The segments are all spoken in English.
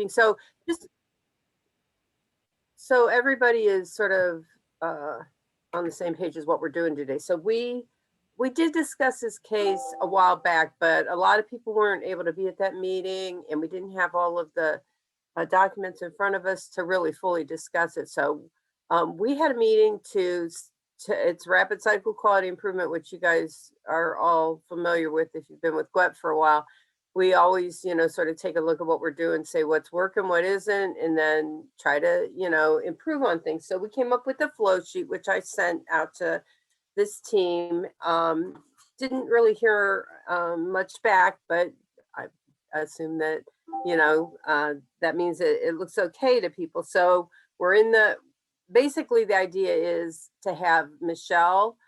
So just so everybody is sort of on the same page as what we're doing today. So we did discuss this case a while back, but a lot of people weren't able to be at that meeting, and we didn't have all of the documents in front of us to really fully discuss it. So we had a meeting to it's rapid cycle quality improvement, which you guys are all familiar with if you've been with GWEP for a while. We always, sort of take a look at what we're doing, say what's working, what isn't, and then try to, improve on things. So we came up with a flow sheet, which I sent out to this team. Didn't really hear much back, but I assume that, that means it looks okay to people. So we're basically the idea is to have Michelle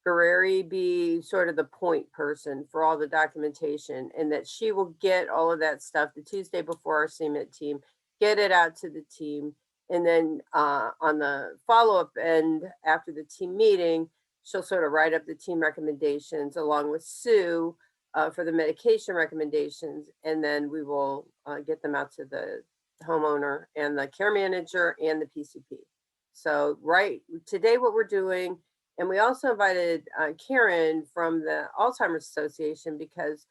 Guerreri be sort of the point person for all the documentation, and that she will get all of that stuff the Tuesday before our CMIT team, get it out to the team. And then on the follow-up end after the team meeting, she'll sort of write up the team recommendations along with Sue for the medication recommendations. And then we will get them out to the homeowner and the care manager and the PCP. So today what we're doing, and we also invited Karen from the Alzheimer's Association because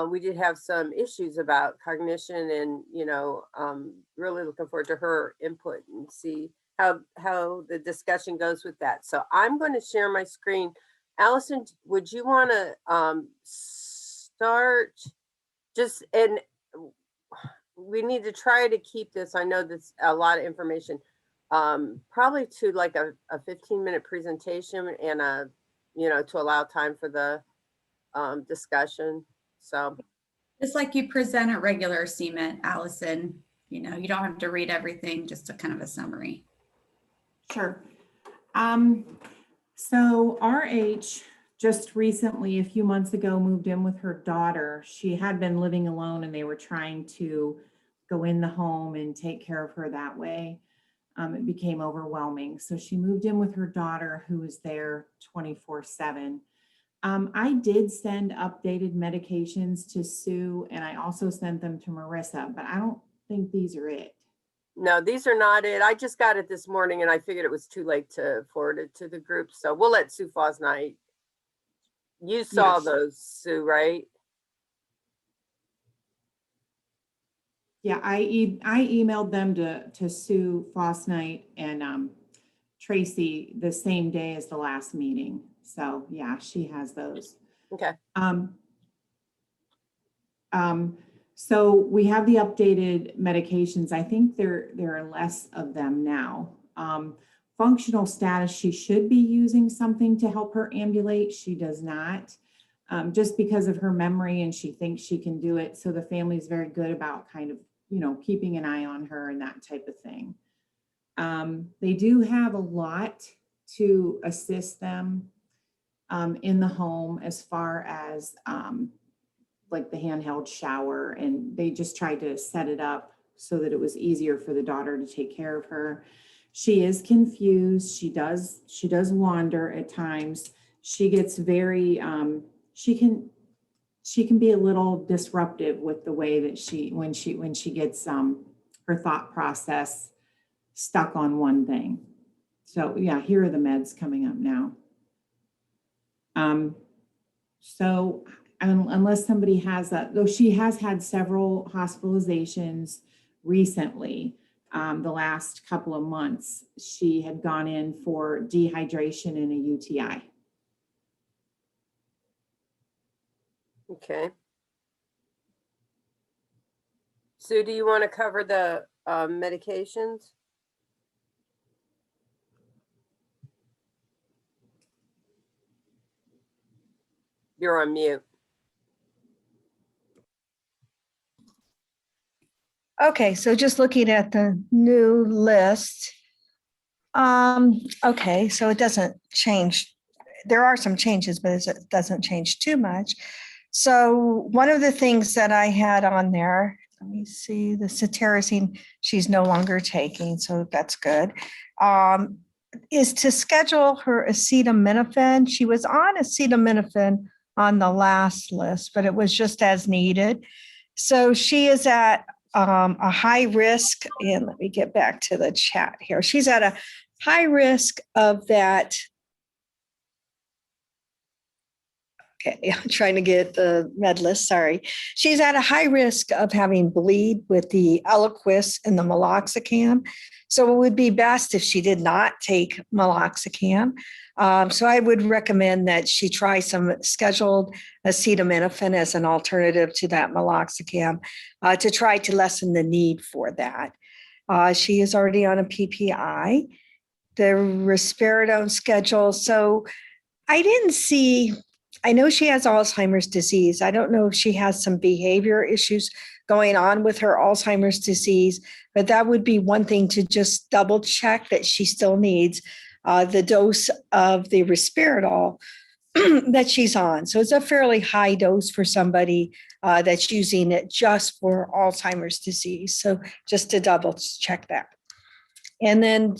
we did have some issues about cognition, and really looking forward to her input and see how the discussion goes with that. So I'm going to share my screen. Allison, would you want to start? And we need to try to keep this. I know that's a lot of information. Probably to like a 15-minute presentation and to allow time for the discussion. So just like you present at regular CMIT, Allison, you don't have to read everything, just a kind of a summary. Sure. So RH just recently, a few months ago, moved in with her daughter. She had been living alone, and they were trying to go in the home and take care of her that way. It became overwhelming. So she moved in with her daughter, who was there 24/7. I did send updated medications to Sue, and I also sent them to Marissa, but I don't think these are it. No, these are not it. I just got it this morning, and I figured it was too late to forward it to the group. So we'll let Sue Fosnight. You saw Yes. those, Sue, right? Yeah, I emailed them to Sue Fosnight and Tracy the same day as the last meeting. So yeah, she has those. Okay. So we have the updated medications. I think there are less of them now. Functional status, she should be using something to help her ambulate. She does not, just because of her memory, and she thinks she can do it. So the family is very good about kind of, keeping an eye on her and that type of thing. They do have a lot to assist them in the home as far as like the handheld shower, and they just tried to set it up so that it was easier for the daughter to take care of her. She is confused. She does wander at times. She gets very, she can be a little disruptive with the way that when she gets her thought process stuck on one thing. So yeah, here are the meds coming up now. So unless somebody has that, though she has had several hospitalizations recently, the last couple of months, she had gone in for dehydration and a UTI. Okay. Sue, do you want to cover the medications? You're on mute. Okay, so just looking at the new list. Okay, so it doesn't change. There are some changes, but it doesn't change too much. So one of the things that I had on there, let me see, the cetirizine, she's no longer taking, so that's good, is to schedule her acetaminophen. She was on acetaminophen on the last list, but it was just as needed. So she is at a high risk, and let me get back to the chat here. She's at a high risk of that. Okay, I'm trying to get the med list, sorry. She's at a high risk of having bleed with the Eliquis and the meloxicam. So it would be best if she did not take meloxicam. So I would recommend that she try some scheduled acetaminophen as an alternative to that meloxicam to try to lessen the need for that. She is already on a PPI, the risperidone schedule. So I didn't see, I know she has Alzheimer's disease. I don't know if she has some behavior issues going on with her Alzheimer's disease, but that would be one thing to just double check that she still needs the dose of the risperidone that she's on. So it's a fairly high dose for somebody that's using it just for Alzheimer's disease. So just to double check that. And then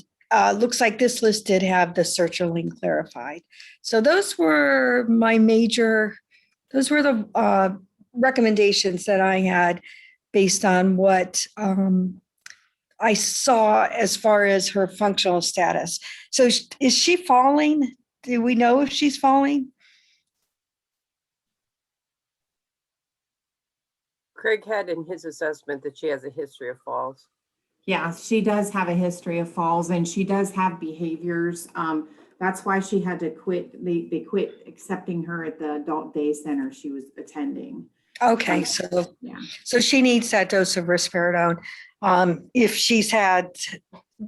looks like this list did have the sertraline clarified. So those were my those were the recommendations that I had based on what I saw as far as her functional status. So is she falling? Do we know if she's falling? Craig had in his assessment that she has a history of falls. Yeah, she does have a history of falls and she does have behaviors. That's why she had to quit. They quit accepting her at the adult day center she was attending. Okay, so Yeah. so she needs that dose of risperidone. If she's had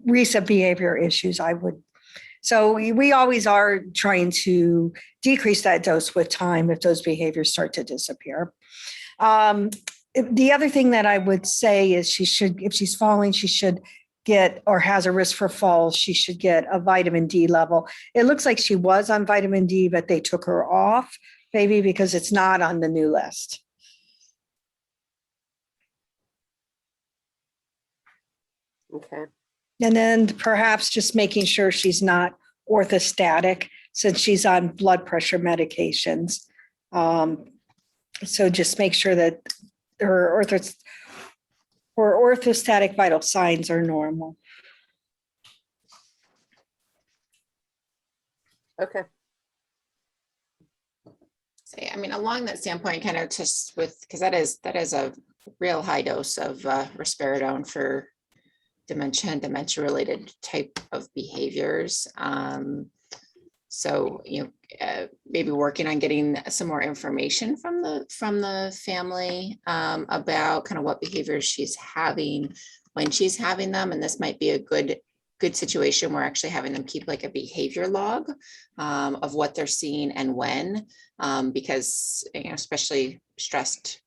recent behavior issues, I would. So we always are trying to decrease that dose with time if those behaviors start to disappear. The other thing that I would say is she should, if she's falling, she should get, or has a risk for falls, she should get a vitamin D level. It looks like she was on vitamin D, but they took her off, maybe because it's not on the new list. Okay. And then perhaps just making sure she's not orthostatic since she's on blood pressure medications. So just make sure that her orthostatic vital signs are normal. Okay. So, yeah, I mean, along that standpoint, kind of just with, because that is a real high dose of risperidone for dementia and dementia-related type of behaviors. So, maybe working on getting some more information from the family about kind of what behaviors she's having when she's having them, and this might be a good situation where actually having them keep like a behavior log of what they're seeing and when, because especially stressed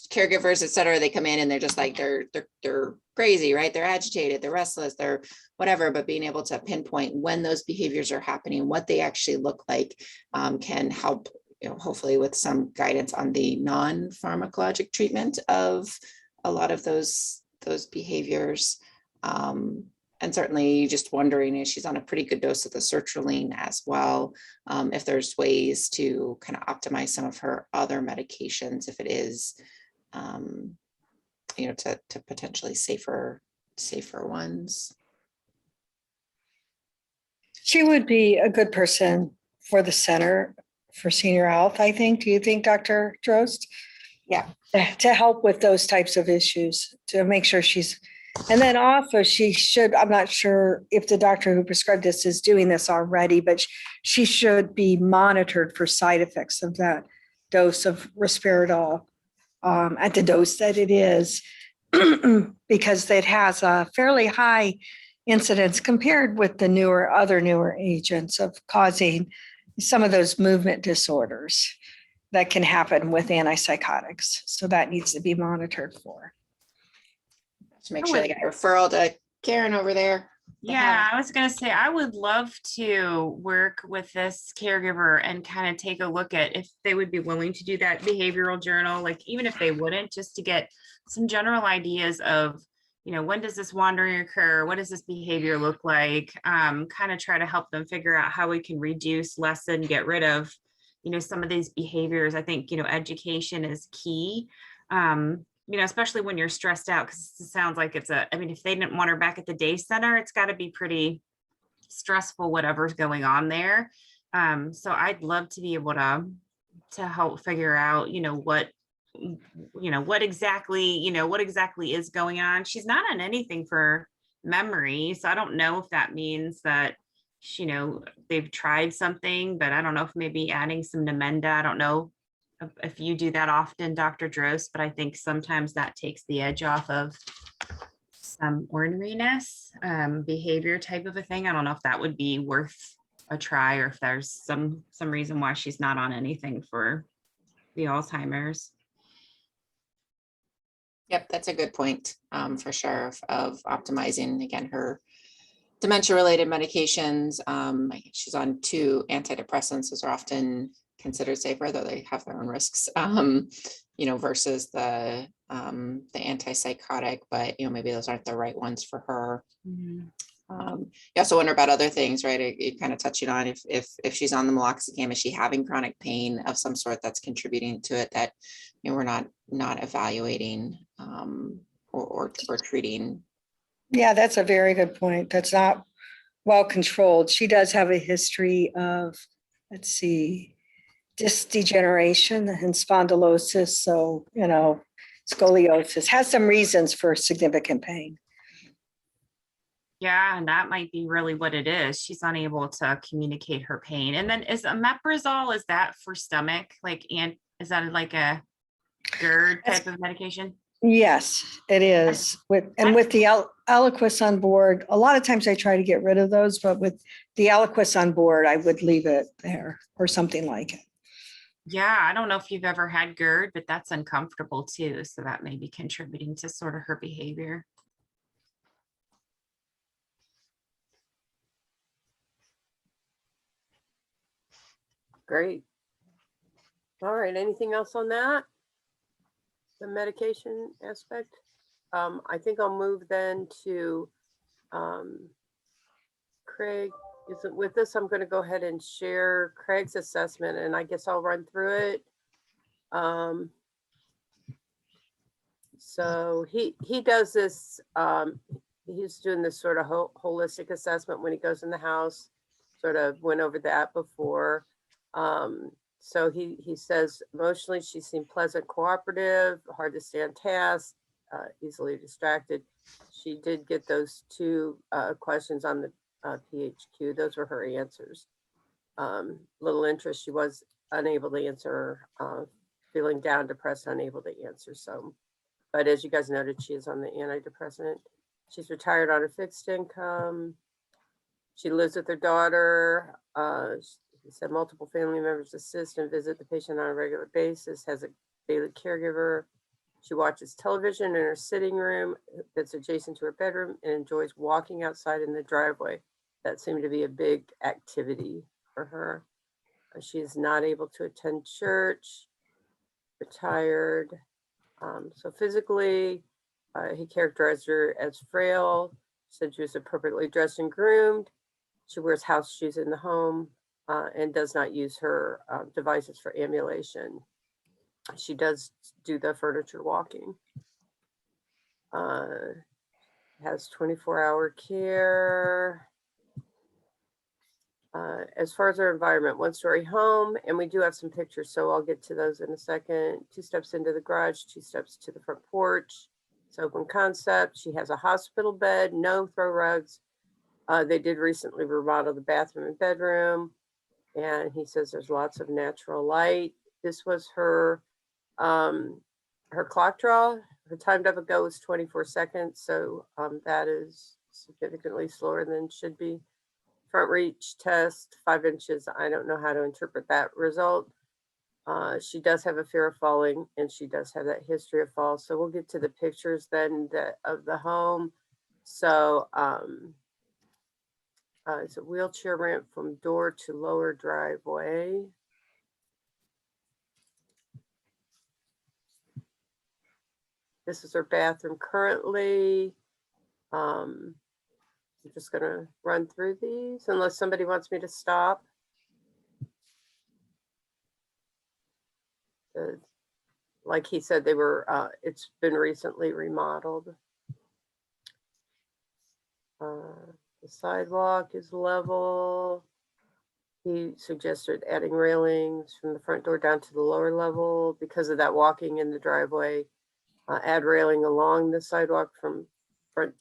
caregivers, et cetera, they come in and they're just like, they're crazy, right? They're agitated, they're restless, they're whatever, but being able to pinpoint when those behaviors are happening, what they actually look like, can help, hopefully with some guidance on the non-pharmacologic treatment of a lot of those behaviors. And certainly just wondering if she's on a pretty good dose of the sertraline as well, if there's ways to kind of optimize some of her other medications, if it is, to potentially safer ones. She would be a good person for the Center for Senior Health, I think. Do you think, Dr. Drost? Yeah. To help with those types of issues, to make sure she's, and then also she should, I'm not sure if the doctor who prescribed this is doing this already, but she should be monitored for side effects of that dose of risperidone at the dose that it is, because it has a fairly high incidence compared with the other newer agents of causing some of those movement disorders that can happen with antipsychotics. So that needs to be monitored for. To make sure they get a referral to Karen over there. Yeah, I was going to say, I would love to work with this caregiver and kind of take a look at if they would be willing to do that behavioral journal, like even if they wouldn't, just to get some general ideas of, when does this wandering occur? What does this behavior look like? Kind of try to help them figure out how we can reduce, lessen, get rid of, some of these behaviors. I think, education is key. you know, especially when you're stressed out, because it sounds like I mean, if they didn't want her back at the day center, it's got to be pretty stressful, whatever's going on there. So I'd love to be able to help figure out, what exactly, what exactly is going on. She's not on anything for memory. So I don't know if that means that, they've tried something, but I don't know if maybe adding some Namenda, I don't know if you do that often, Dr. Drost, but I think sometimes that takes the edge off of some orneriness, behavior type of a thing. I don't know if that would be worth a try, or if there's some reason why she's not on anything for the Alzheimer's. Yep, that's a good point, for sure, of optimizing, again, her dementia-related medications. I think she's on 2 antidepressants. Those are often considered safer, though they have their own risks, versus the antipsychotic, but, maybe those aren't the right ones for her. Mhm. You also wonder about other things, right? It kind of touching on if she's on the meloxicam, is she having chronic pain of some sort that's contributing to it that we're not evaluating or treating. Yeah, that's a very good point. That's not well controlled. She does have a history of, let's see, disc degeneration and spondylosis. So, scoliosis has some reasons for significant pain. Yeah, and that might be really what it is. She's unable to communicate her pain. And then is omeprazole, is that for stomach? Is that like a GERD type of medication? Yes, it is. With the Eliquis on board, a lot of times I try to get rid of those, but with the Eliquis on board, I would leave it there or something like it. Yeah, I don't know if you've ever had GERD, but that's uncomfortable too. So that may be contributing to sort of her behavior. Great. All right, anything else on that? The medication aspect? I think I'll move then to Craig. With this, I'm going to go ahead and share Craig's assessment, and I guess I'll run through it. So he does this, he's doing this sort of holistic assessment when he goes in the house, sort of went over that before. So he says emotionally she seemed pleasant, cooperative, hard to stay on task, easily distracted. She did get those 2 questions on the PHQ. Those were her answers. Little interest, she was unable to answer, feeling down, depressed, unable to answer. So, but as you guys noted, she is on the antidepressant. She's retired on a fixed income. She lives with her daughter. She said multiple family members assist and visit the patient on a regular basis, has a daily caregiver. She watches television in her sitting room that's adjacent to her bedroom and enjoys walking outside in the driveway. That seemed to be a big activity for her. She is not able to attend church, retired. So physically, he characterized her as frail, said she was appropriately dressed and groomed. She wears house shoes in the home and does not use her devices for ambulation. She does do the furniture walking. Has 24-hour care. As far as our environment, 1-story home, and we do have some pictures, so I'll get to those in a second. 2 steps into the garage, 2 steps to the front porch. It's open concept. She has a hospital bed, no throw rugs. They did recently remodel the bathroom and bedroom, and he says there's lots of natural light. This was her clock draw. Her timed up ago was 24 seconds, so that is significantly slower than should be. Front reach test, 5 inches. I don't know how to interpret that result. She does have a fear of falling, and she does have that history of falls. So we'll get to the pictures then of the home. So it's a wheelchair ramp from door to lower driveway. This is her bathroom currently. I'm just gonna run through these unless somebody wants me to stop. like he said, they were, it's been recently remodeled. The sidewalk is level. He suggested adding railings from the front door down to the lower level because of that walking in the driveway. Add railing along the sidewalk from front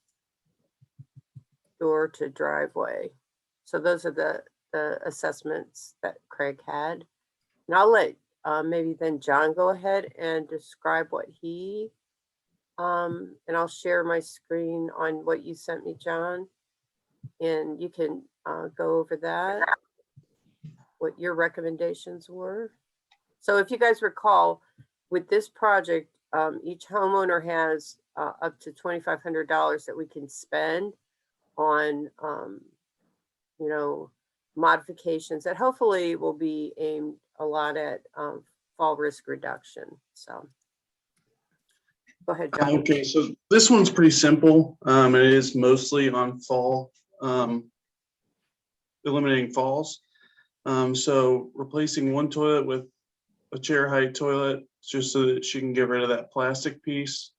door to driveway. So those are the assessments that Craig had. And I'll let maybe then John go ahead and describe what he, and I'll share my screen on what you sent me, John. And you can go over that, what your recommendations were. So if you guys recall, with this project, each homeowner has up to $2,500 that we can spend on, you know, modifications that hopefully will be aimed a lot at fall risk reduction. So go ahead, John. Okay, so this one's pretty simple. It is mostly on fall, eliminating falls. So replacing one toilet with a chair height toilet, just so that she can get rid of that plastic piece.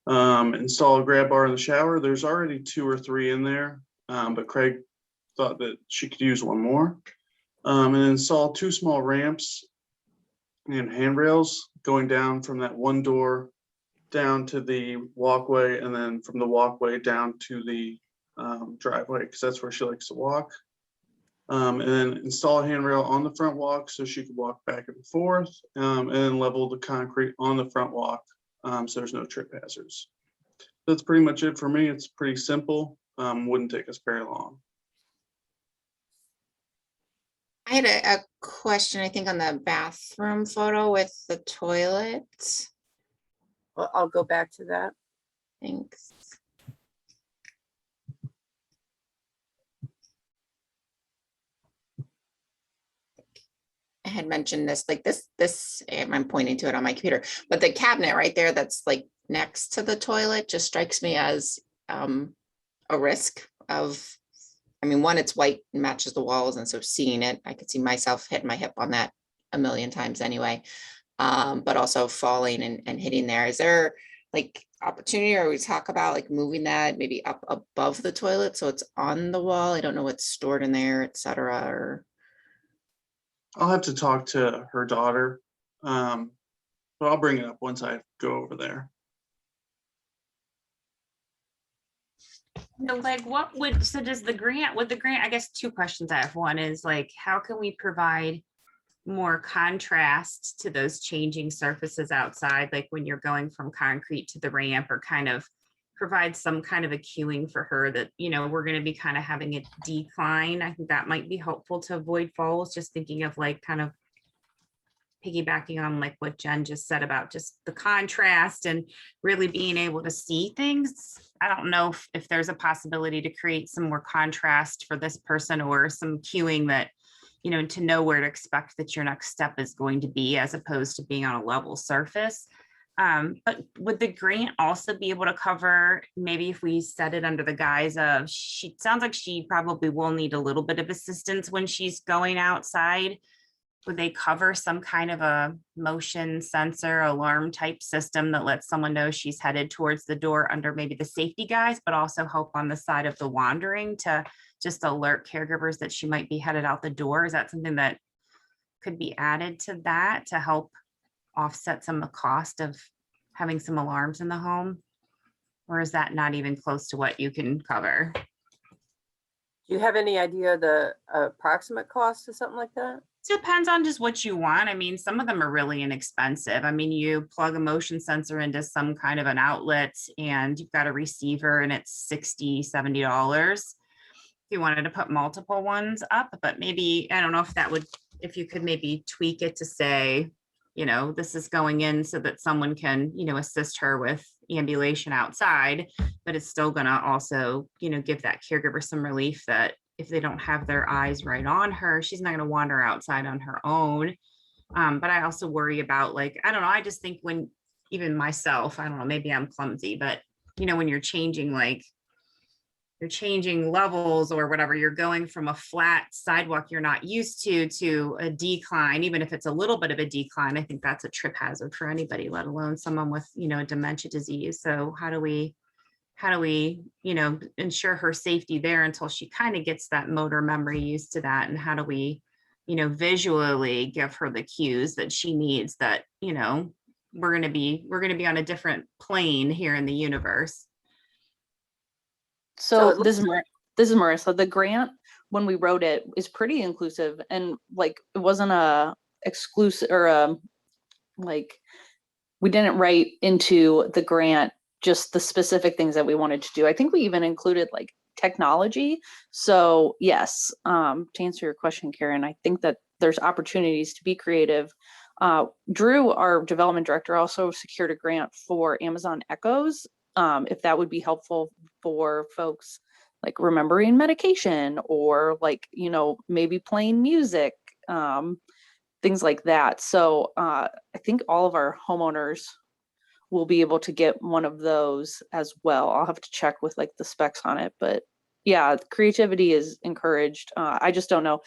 Install a grab bar in the shower. There's already 2 or 3 in there, but Craig thought that she could use one more. And install 2 small ramps and handrails going down from that one door down to the walkway, and then from the walkway down to the driveway, because that's where she likes to walk. And then install a handrail on the front walk so she could walk back and forth, and then level the concrete on the front walk so there's no trip hazards. That's pretty much it for me. It's pretty simple. Wouldn't take us very long. I had a question, I think, on the bathroom photo with the toilet. I'll go back to that. Thanks. I had mentioned this, like this, I'm pointing to it on my computer, but the cabinet right there that's like next to the toilet just strikes me as a risk of, I mean, one, it's white and matches the walls, and so seeing it, I could see myself hitting my hip on that a million times anyway. But also falling and hitting there. Is there like opportunity, or we talk about like moving that maybe up above the toilet so it's on the wall? I don't know what's stored in there, et cetera, or. I'll have to talk to her daughter, but I'll bring it up once I go over there. So like what would, so does the grant, with the grant, I guess 2 questions I have. One is like, how can we provide more contrast to those changing surfaces outside, like when you're going from concrete to the ramp, or kind of provide some kind of a cueing for her that, you know, we're going to be kind of having a decline. I think that might be helpful to avoid falls. Just thinking of like kind of piggybacking on like what Jen just said about just the contrast and really being able to see things. I don't know if there's a possibility to create some more contrast for this person, or some cueing that, you know, to know where to expect that your next step is going to be, as opposed to being on a level surface. But would the grant also be able to cover, maybe if we set it under the guise of, she sounds like she probably will need a little bit of assistance when she's going outside. Would they cover some kind of a motion sensor alarm type system that lets someone know she's headed towards the door under maybe the safety guys, but also help on the side of the wandering to just alert caregivers that she might be headed out the door? Is that something that could be added to that to help offset some of the cost of having some alarms in the home? Or is that not even close to what you can cover? Do you have any idea the approximate cost of something like that? Depends on just what you want. I mean, some of them are really inexpensive. I mean, you plug a motion sensor into some kind of an outlet and you've got a receiver and it's $60, $70. If you wanted to put multiple ones up, but maybe, I don't know if that would, if you could maybe tweak it to say, you know, this is going in so that someone can, you know, assist her with ambulation outside, but it's still going to also, you know, give that caregiver some relief that if they don't have their eyes right on her, she's not going to wander outside on her own. But I also worry about, like, I don't know, I just think when, even myself, I don't know, maybe I'm clumsy, but you know, when you're changing like you're changing levels or whatever, you're going from a flat sidewalk you're not used to a decline, even if it's a little bit of a decline, I think that's a trip hazard for anybody, let alone someone with, you know, dementia disease. So how do we, you know, ensure her safety there until she kind of gets that motor memory used to that? And how do we, you know, visually give her the cues that she needs, that, you know, we're going to be on a different plane here in the universe. So So it this is Marissa. The grant, when we wrote it, is pretty inclusive, and like it wasn't a exclusive or like we didn't write into the grant just the specific things that we wanted to do. I think we even included like technology. So yes, to answer your question, Karen, I think that there's opportunities to be creative. Drew, our development director, also secured a grant for Amazon Echoes. If that would be helpful for folks like remembering medication or like, you know, maybe playing music, things like that. So I think all of our homeowners will be able to get one of those as well. I'll have to check with like the specs on it, but yeah, creativity is encouraged. I just don't know,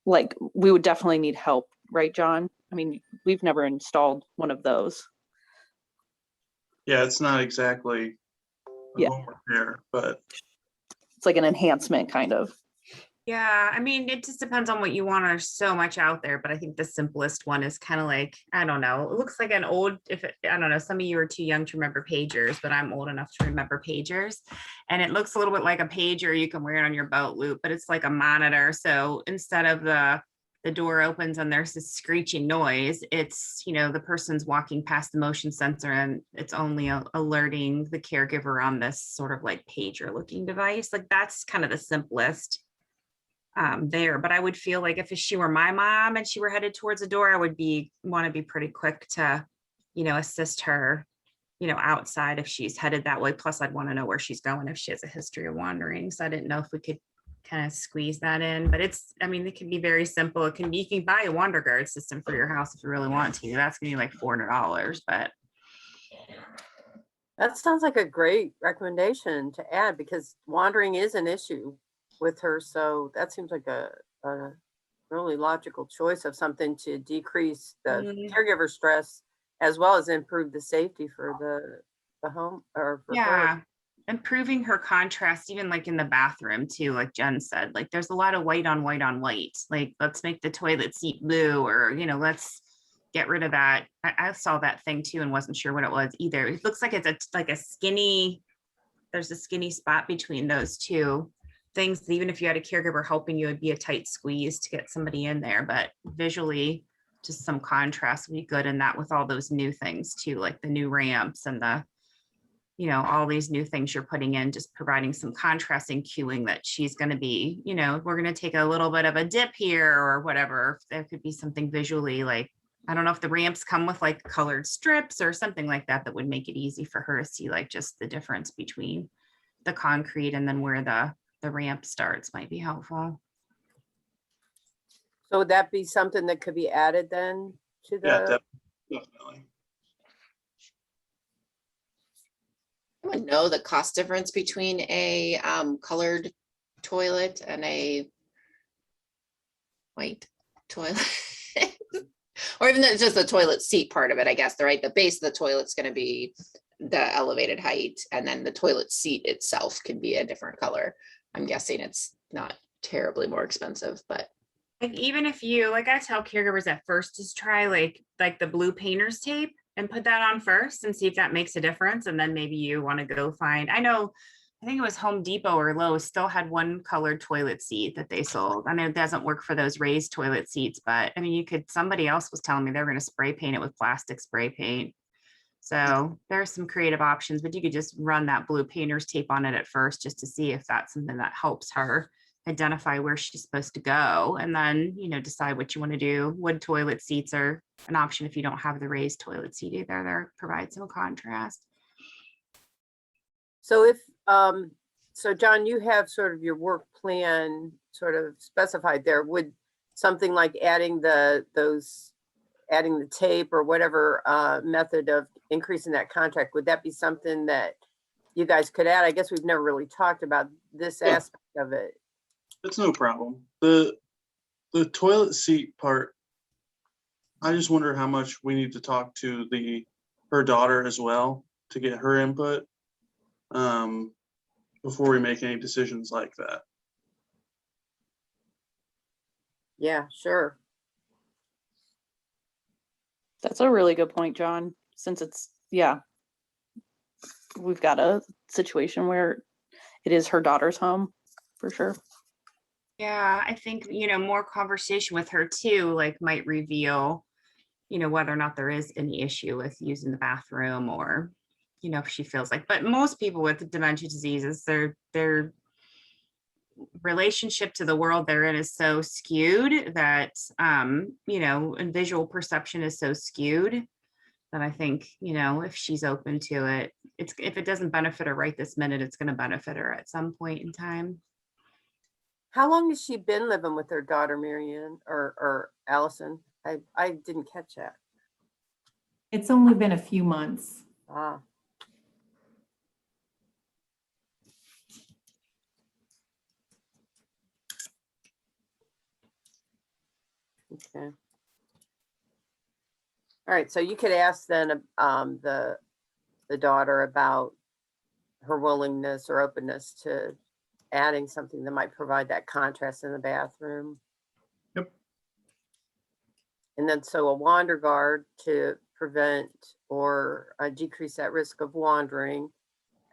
like we would definitely need help, right, John? I mean, we've never installed one of those. Yeah, it's not exactly a Yeah. home repair, but It's like an enhancement kind of. Yeah, I mean, it just depends on what you want. There's so much out there, but I think the simplest one is kind of like, I don't know, it looks like an old, I don't know, some of you are too young to remember pagers, but I'm old enough to remember pagers. And it looks a little bit like a pager. You can wear it on your belt loop, but it's like a monitor. So instead of the door opens and there's this screeching noise, it's, you know, the person's walking past the motion sensor and it's only alerting the caregiver on this sort of like pager looking device. Like that's kind of the simplest there. But I would feel like if she were my mom and she were headed towards a door, I would want to be pretty quick to, you know, assist her, you know, outside if she's headed that way. Plus I'd want to know where she's going if she has a history of wandering. So I didn't know if we could kind of squeeze that in, but it's, I mean, it can be very simple. It can be, you can buy a wander guard system for your house if you really want to. That's gonna be like $400, but that sounds like a great recommendation to add, because wandering is an issue with her. So that seems like a really logical choice of something to decrease the caregiver stress as well as improve the safety for the home or for her. yeah, improving her contrast, even like in the bathroom too, like Jen said, like there's a lot of white on white on white. Like let's make the toilet seat blue, or, you know, let's get rid of that. I saw that thing too and wasn't sure what it was either. It looks like it's like a skinny, there's a skinny spot between those two things that even if you had a caregiver helping you, it'd be a tight squeeze to get somebody in there. But visually, just some contrast would be good. And that with all those new things too, like the new ramps and the, you know, all these new things you're putting in, just providing some contrasting cueing that she's going to be, you know, we're going to take a little bit of a dip here or whatever. There could be something visually, like, I don't know if the ramps come with like colored strips or something like that, that would make it easy for her to see like just the difference between the concrete and then where the ramp starts might be helpful. So would that be something that could be added then to the? yeah, definitely. I would know the cost difference between a colored toilet and a white toilet. Or even though it's just the toilet seat part of it, I guess, right? The base of the toilet's going to be the elevated height, and then the toilet seat itself can be a different color. I'm guessing it's not terribly more expensive, but Like even if you, like I tell caregivers at first, just try like the blue painter's tape and put that on first and see if that makes a difference. And then maybe you want to go find, I think it was Home Depot or Lowe's still had one colored toilet seat that they sold. I mean, it doesn't work for those raised toilet seats, but I mean, somebody else was telling me they were going to spray paint it with plastic spray paint. So there's some creative options, but you could just run that blue painter's tape on it at first just to see if that's something that helps her identify where she's supposed to go, and then, you know, decide what you want to do. Wood toilet seats are an option if you don't have the raised toilet seat either. There provide some contrast. So if, so John, you have sort of your work plan sort of specified there. Would something like adding the tape or whatever method of increasing that contract, would that be something that you guys could add. I guess we've never really talked about this Yeah. aspect of it. It's no problem. The toilet seat part, I just wonder how much we need to talk to her daughter as well to get her input before we make any decisions like that. Yeah, sure. That's a really good point, John, since it's, yeah. We've got a situation where it is her daughter's home, for sure. Yeah, I think, more conversation with her too, like might reveal, whether or not there is any issue with using the bathroom or, if she feels like, but most people with dementia diseases, their relationship to the world they're in is so skewed that, and visual perception is so skewed that I think, if she's open to it, if it doesn't benefit her right this minute, it's going to benefit her at some point in time. How long has she been living with her daughter, Marianne or Allison? I didn't catch that. It's only been a few months. Ah. Okay. All right, so you could ask then the daughter about her willingness or openness to adding something that might provide that contrast in the bathroom. Yep. And then so a wander guard to prevent or decrease that risk of wandering.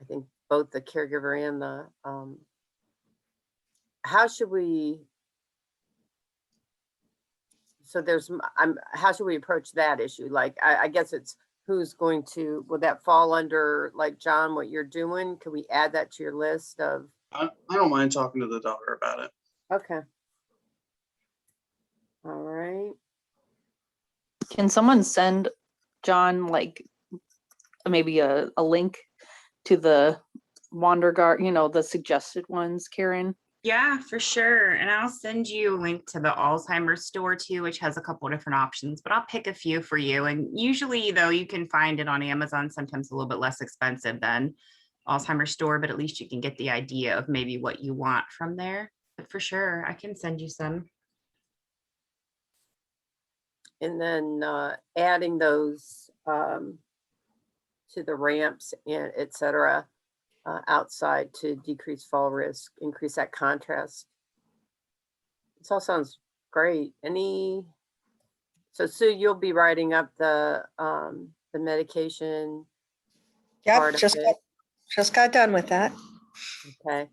I think both the caregiver and the how should we how should we approach that issue? Like I guess it's who's going to, would that fall under, like, John, what you're doing? Could we add that to your list of? I don't mind talking to the daughter about it. Okay. All right. Can someone send John like maybe a link to the Wander Guard, the suggested ones, Karen? Yeah, for sure. And I'll send you a link to the Alzheimer's store too, which has a couple of different options, but I'll pick a few for you. And usually though, you can find it on Amazon, sometimes a little bit less expensive than Alzheimer's store, but at least you can get the idea of maybe what you want from there. But for sure, I can send you some. And then adding those to the ramps and et cetera outside to decrease fall risk, increase that contrast. This all sounds great. So Sue, you'll be writing up the medication part Yep, of it. just got done with that. Okay.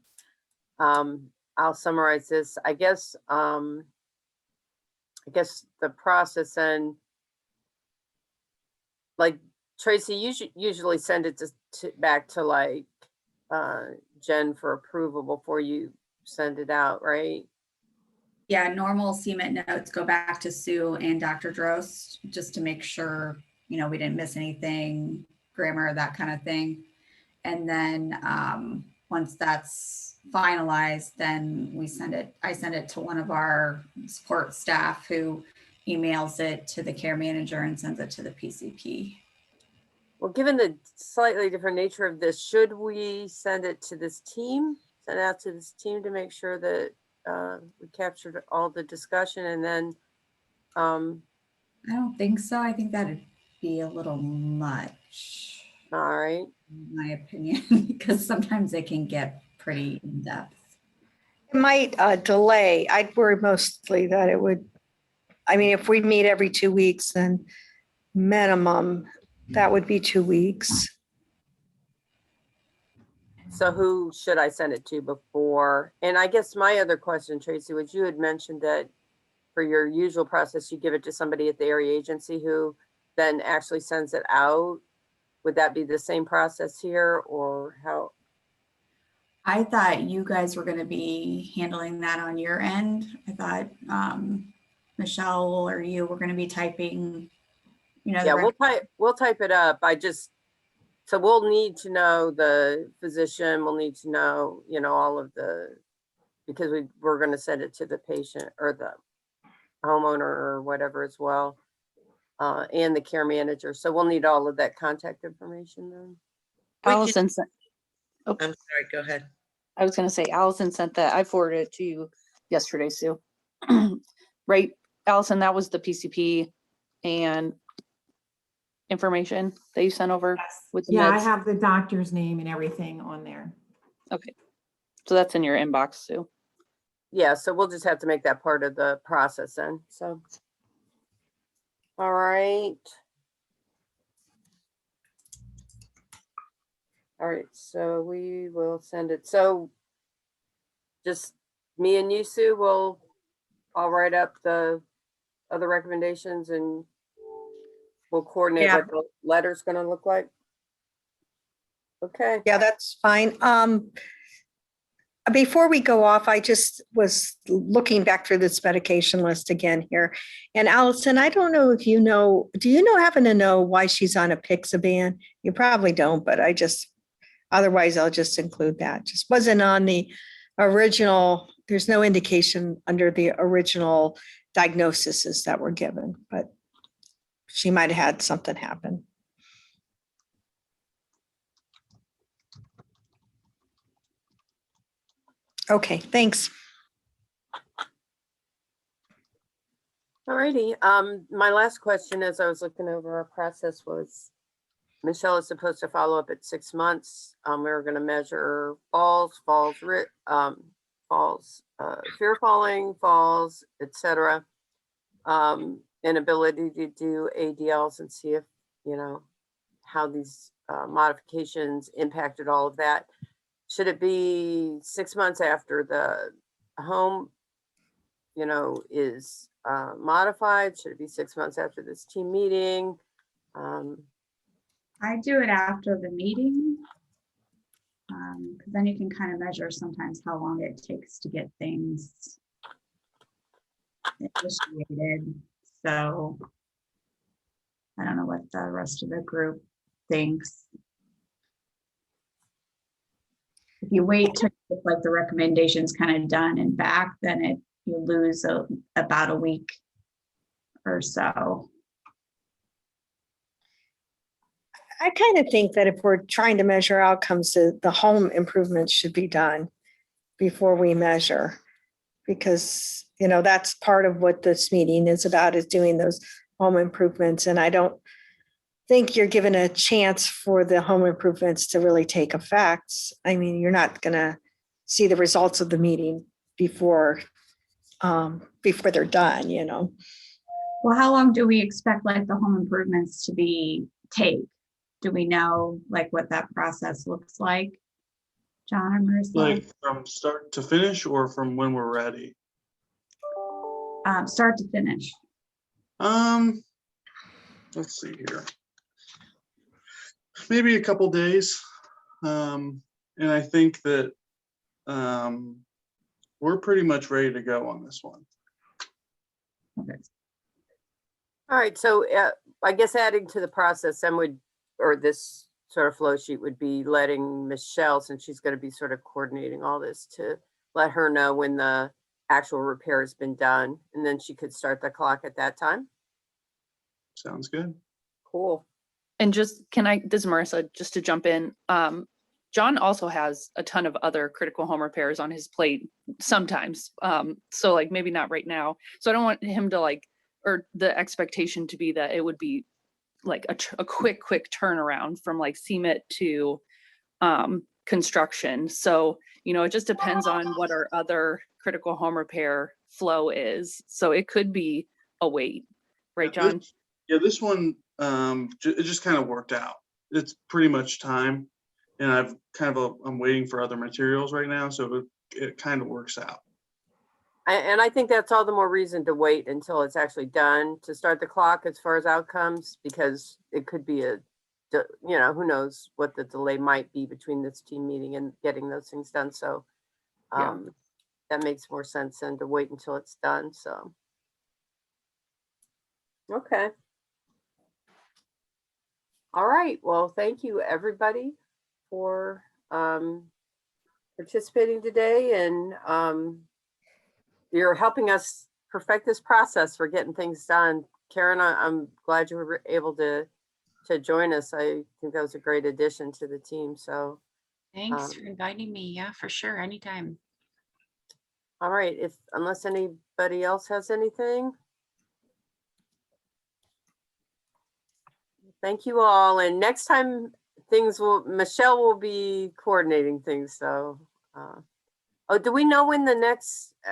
I'll summarize this. I guess the process and like Tracy, you should usually send it back to like Jen for approval before you send it out, right? Yeah, normal CMIT notes go back to Sue and Dr. Drost just to make sure, we didn't miss anything, grammar, that kind of thing. And then once that's finalized, then I send it to one of our support staff who emails it to the care manager and sends it to the PCP. Well, given the slightly different nature of this, should we send it to this team, send it out to this team to make sure that we captured all the discussion and then I don't think so. I think that'd be a little much, all right. in my opinion, because sometimes it can get pretty in depth. It might delay. I'd worry mostly that it would, if we meet every 2 weeks, then minimum, that would be 2 weeks. So who should I send it to before? And I guess my other question, Tracy, was you had mentioned that for your usual process, you give it to somebody at the area agency who then actually sends it out. Would that be the same process here or how? I thought you guys were going to be handling that on your end. I thought Michelle or you were going to be typing, Yeah, we'll type it up. So we'll need to know the physician, we'll need to know, all of because we're going to send it to the patient or the homeowner or whatever as well, and the care manager. So we'll need all of that contact information then. Allison Oh, I'm sorry, go ahead. I was gonna say Allison sent that. I forwarded it to you yesterday, Sue. Right, Allison, that was the PCP and information that you sent over with the Yeah, I meds. have the doctor's name and everything on there. Okay, so that's in your inbox, Sue. Yeah, so we'll just have to make that part of the process then, so. All right. All right, so we will send it. So just me and you, Sue, I'll write up the other recommendations and we'll coordinate Yeah. what the letter's gonna look like. Okay, Yeah, that's fine. Before we go off, I just was looking back through this medication list again here. And Allison, I don't know if you know, do you happen to know why she's on a Pixaban? You probably don't, but otherwise I'll just include that. Just wasn't on the original, there's no indication under the original diagnoses that were given, but she might have had something happen. Okay, thanks. all righty. My last question as I was looking over our process was, Michelle is supposed to follow up at 6 months. We were gonna measure falls, fear of falling, falls, etc. Inability to do ADLs and see if, how these modifications impacted all of that. Should it be 6 months after the home, is modified? Should it be 6 months after this team meeting? I do it after the meeting. Because then you can kind of measure sometimes how long it takes to get things initiated. So I don't know what the rest of the group thinks. If you wait to get like the recommendations kind of done and back, then you lose about a week or so. I kind of think that if we're trying to measure outcomes, the home improvements should be done before we measure. Because, that's part of what this meeting is about, is doing those home improvements. And I don't think you're given a chance for the home improvements to really take effect. I mean, you're not going to see the results of the meeting before they're done. Well, how long do we expect like the home improvements to take? Do we know like what that process looks like? John or Marissa? Like from start to finish or from when we're ready? Start to finish. Let's see here. Maybe a couple days. And I think that we're pretty much ready to go on this one. Okay. All right, so I guess adding to the process then this sort of flow sheet would be letting Michelle, since she's going to be sort of coordinating all this, to let her know when the actual repair has been done, and then she could start the clock at that time. Sounds good. Cool. And this is Marissa, just to jump in. John also has a ton of other critical home repairs on his plate sometimes. So like maybe not right now. So I don't want him to or the expectation to be that it would be like a quick turnaround from like CMIT to construction. So, it just depends on what our other critical home repair flow is. So it could be a wait, right, John? This one, it just kind of worked out. It's pretty much time. And I'm waiting for other materials right now. So it kind of works out. And I think that's all the more reason to wait until it's actually done to start the clock as far as outcomes, because it could be who knows what the delay might be between this team meeting and getting those things done. So that makes more sense than to wait until it's done. So, okay. All right. Well, thank you everybody for participating today, and you're helping us perfect this process for getting things done. Karen, I'm glad you were able to join us. I think that was a great addition to the team. So Thanks for inviting me. Yeah, for sure. Anytime. All right, unless anybody else has anything. Thank you all. And next time Michelle will be coordinating things. So, oh, do we know when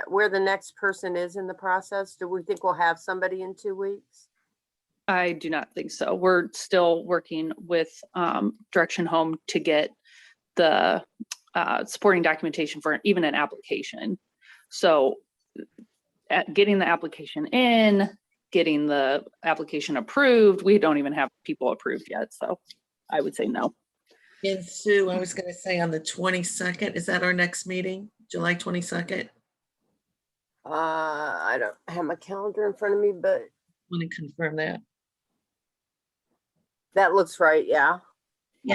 where the next person is in the process? Do we think we'll have somebody in 2 weeks? I do not think so. We're still working with Direction Home to get the supporting documentation for even an application. So getting the application in, getting the application approved, we don't even have people approved yet. So I would say no. And Sue, I was going to say on the 22nd, is that our next meeting? July 22nd? I don't have my calendar in front of me, but Want to confirm that? that looks right. Yeah.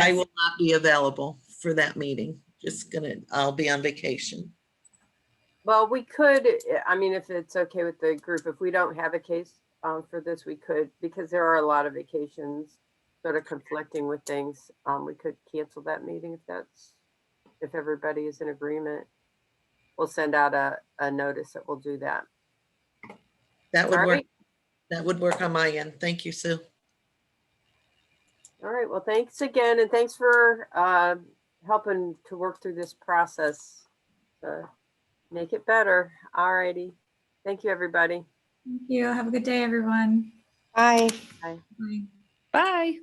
I will not be available for that meeting. I'll be on vacation. Well, we could, I mean, if it's okay with the group, if we don't have a case for this, we could, because there are a lot of vacations sort of conflicting with things. We could cancel that meeting if everybody is in agreement. We'll send out a notice that we'll do that. That would All work. right. That would work on my end. Thank you, Sue. All right. Well, thanks again. And thanks for helping to work through this process to make it better. All righty. Thank you, everybody. Thank you. Have a good day, everyone. Bye. Bye. Bye. Bye.